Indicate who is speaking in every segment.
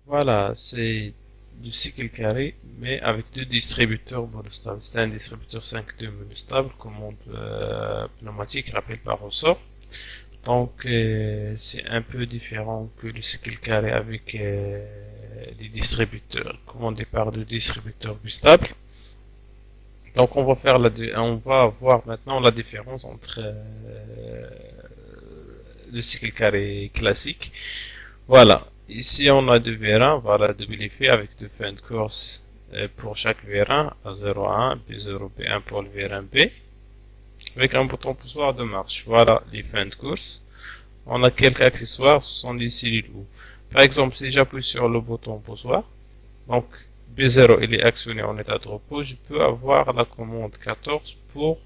Speaker 1: Voilà, c'est du cycle carré, mais avec deux distributeurs monostables. C'est un distributeur 5.2 monostable, commande pneumatique, rappel par ressort. Donc, c'est un peu différent que le cycle carré avec les distributeurs commandés par le distributeur bistable. Donc, on va voir maintenant la différence entre le cycle carré classique. Voilà. Ici, on a deux vérins, voilà, double effet avec deux fins de course pour chaque vérin, A01, B0, B1 pour le vérin B, avec un bouton poussoir de marche. Voilà les fins de course. On a quelques accessoires, ce sont les cellules ou. Par exemple, si j'appuie sur le bouton poussoir, donc B0 il est actionné en état de repos, je peux avoir la commande 14 pour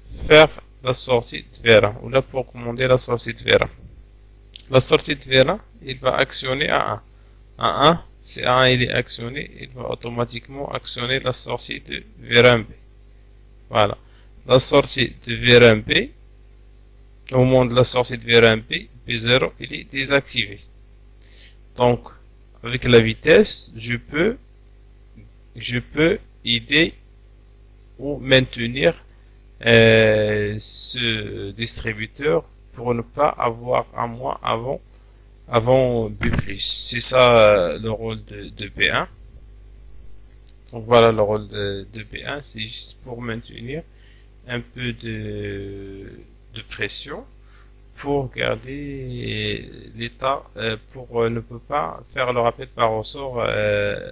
Speaker 1: faire la sortie de vérin, ou là pour commander la sortie de vérin. La sortie de vérin, il va actionner A1. A1, si A1 il est actionné, il va automatiquement actionner la sortie de vérin B. Voilà. La sortie de vérin B, au moment de la sortie de vérin B, B0 il est désactivé. Donc, avec la vitesse, je peux aider ou maintenir ce distributeur pour ne pas avoir à moi avant B+. C'est ça le rôle de B1. Donc voilà le rôle de B1, c'est juste pour maintenir un peu de pression pour garder l'état, pour ne peut pas faire le rappel par ressort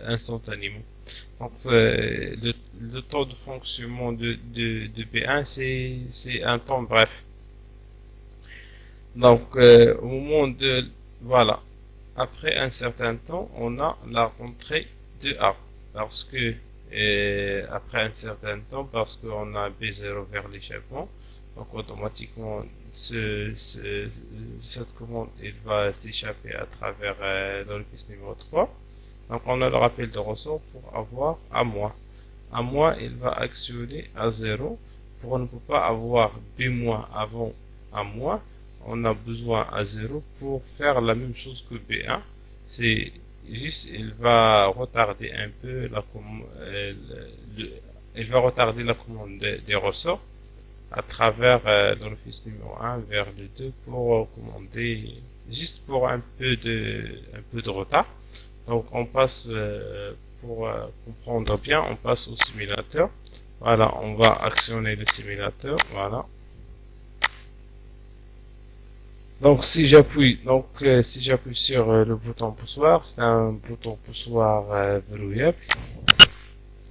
Speaker 1: instantanément. Donc le temps de fonctionnement de B1 c'est un temps bref. Donc au moment de voilà, après un certain temps, on a la rentrée de A parce que après un certain temps, parce qu'on a B0 vers l'échappement, donc automatiquement cette commande il va s'échapper à travers l'orifice numéro 3. Donc on a le rappel de ressort pour avoir A-. A-, il va actionner A0 pour ne pas avoir B- avant A-. On a besoin A0 pour faire la même chose que B1. C'est juste, il va retarder un peu la commande, il va retarder la commande des ressorts à travers l'orifice numéro 1 vers le 2 pour commander, juste pour un peu de retard. Donc on passe, pour comprendre bien, on passe au simulateur. Voilà, on va actionner le simulateur. Voilà. Donc si j'appuie sur le bouton poussoir, c'est un bouton poussoir verrouillable.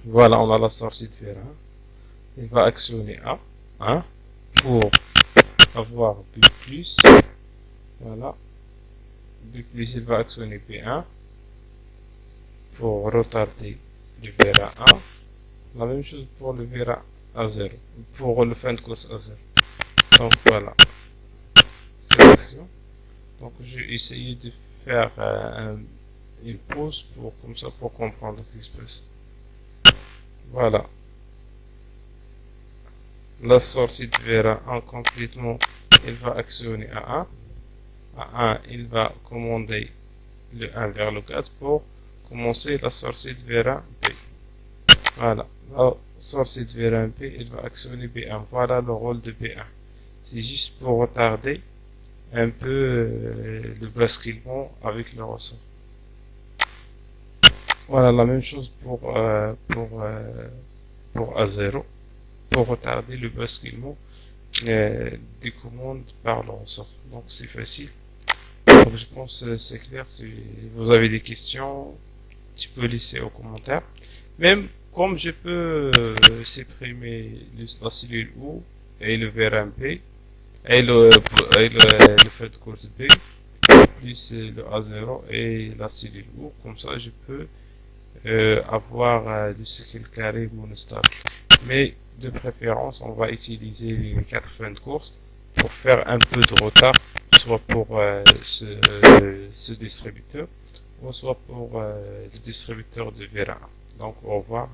Speaker 1: Voilà, on a la sortie de vérin. Il va actionner A1 pour avoir B+. Voilà. B+, il va actionner B1 pour retarder le vérin A. La même chose pour le vérin A0, pour le fin de course A0. Donc voilà. Sélection. Donc j'ai essayé de faire une pause pour comme ça pour comprendre ce qui se passe. Voilà. La sortie de vérin complètement, il va actionner A1. A1, il va commander le 1 vers le 4 pour commencer la sortie de vérin B. Voilà. La sortie de vérin B, il va actionner B1. Voilà le rôle de B1. C'est juste pour retarder un peu le basculement avec le ressort. Voilà la même chose pour A0 pour retarder le basculement des commandes par le ressort. Donc c'est facile. Donc je pense que c'est clair. Si vous avez des questions, tu peux laisser aux commentaires. Même comme je peux supprimer la cellule O et le VRMP et le fait de course B plus le A0 et la cellule O, comme ça je peux avoir du cycle carré monostable. Mais de préférence, on va utiliser les 4 fins de course pour faire un peu de retard, soit pour ce distributeur, ou soit pour le distributeur de vérin. Donc au revoir.